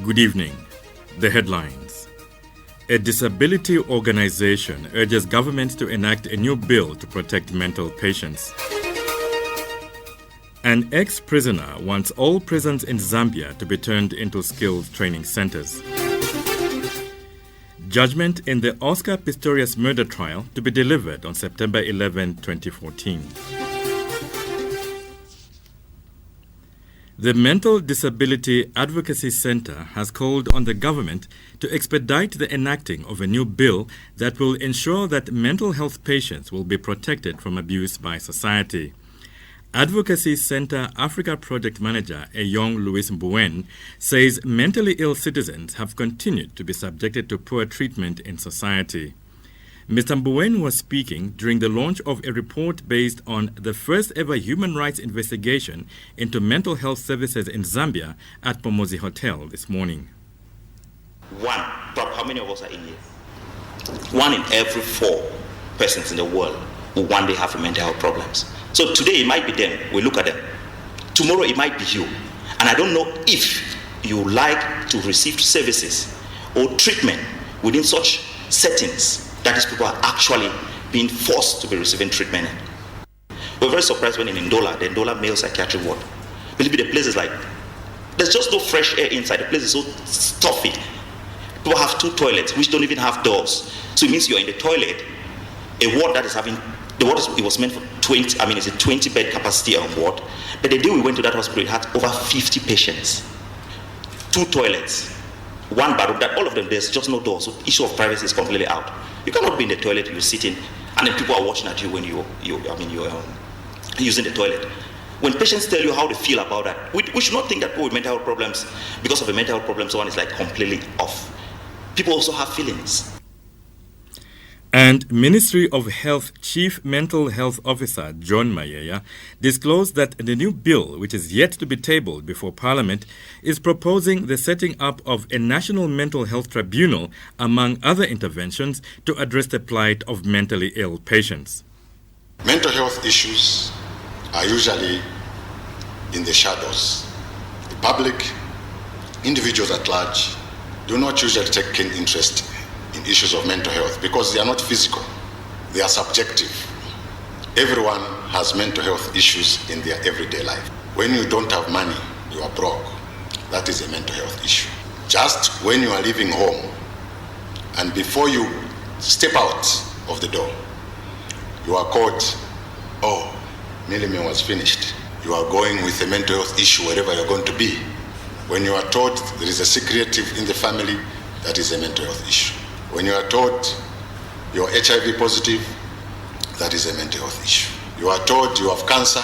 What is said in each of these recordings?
Good evening. The headlines. A disability organization urges government to enact a new bill to protect mental patients. An ex-prisoner wants all prisons in Zambia to be turned into skills training centers. Judgment in the Oscar Pistorius murder trial to be delivered on September 11, 2014. The Mental Disability Advocacy Center has called on the government to expedite the enacting of a new bill that will ensure that mental health patients will be protected from abuse by society. Advocacy Center Africa Project Manager Eyong Mbuen says mentally ill citizens have continued to be subjected to poor treatment in society. Mr. Mbuen was speaking during the launch of a report based on the first ever human rights investigation into mental health services in Zambia at Pomozi Hotel this morning. How many of us are in here? 1 in every 4 persons in the world will one day have mental health problems. So today it might be them, we look at them. Tomorrow it might be you. And I don't know if you like to receive services or treatment within such settings that these people are actually being forced to be receiving treatment. We're very surprised when in Ndola, the Ndola male psychiatric ward, believe me, the place is like, there's just no fresh air inside. The place is so stuffy. People have 2 toilets which don't even have doors. So it means you're in the toilet, a ward that is having, it was meant for 20, it's a 20-bed capacity on ward. But the day we went to that hospital, it had over 50 patients. 2 toilets, 1 bathroom, that all of them, there's just no door. So issue of privacy is completely out. You cannot be in the toilet, you're sitting, and then people are watching at you when you're using the toilet. When patients tell you how they feel about that, we should not think that people with mental health problems, because of a mental health problem, someone is like completely off. People also have feelings. And Ministry of Health Chief Mental Health Officer John Mayeya disclosed that the new bill, which is yet to be tabled before Parliament, is proposing the setting up of a national mental health tribunal, among other interventions, to address the plight of mentally ill patients. Mental health issues are usually in the shadows. The public, individuals at large, do not usually take keen interest in issues of mental health because they are not physical, they are subjective. Everyone has mental health issues in their everyday life. When you don't have money, you are broke. That is a mental health issue. Just when you are leaving home and before you step out of the door, you are called, oh, Nilime was finished. You are going with a mental health issue wherever you're going to be. When you are told there is a secretive in the family, that is a mental health issue. When you are told you're HIV positive, that is a mental health issue. You are told you have cancer,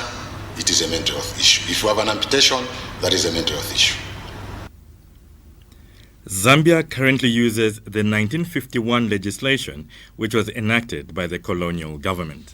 it is a mental health issue. If you have an amputation, that is a mental health issue. Zambia currently uses the 1951 legislation, which was enacted by the colonial government.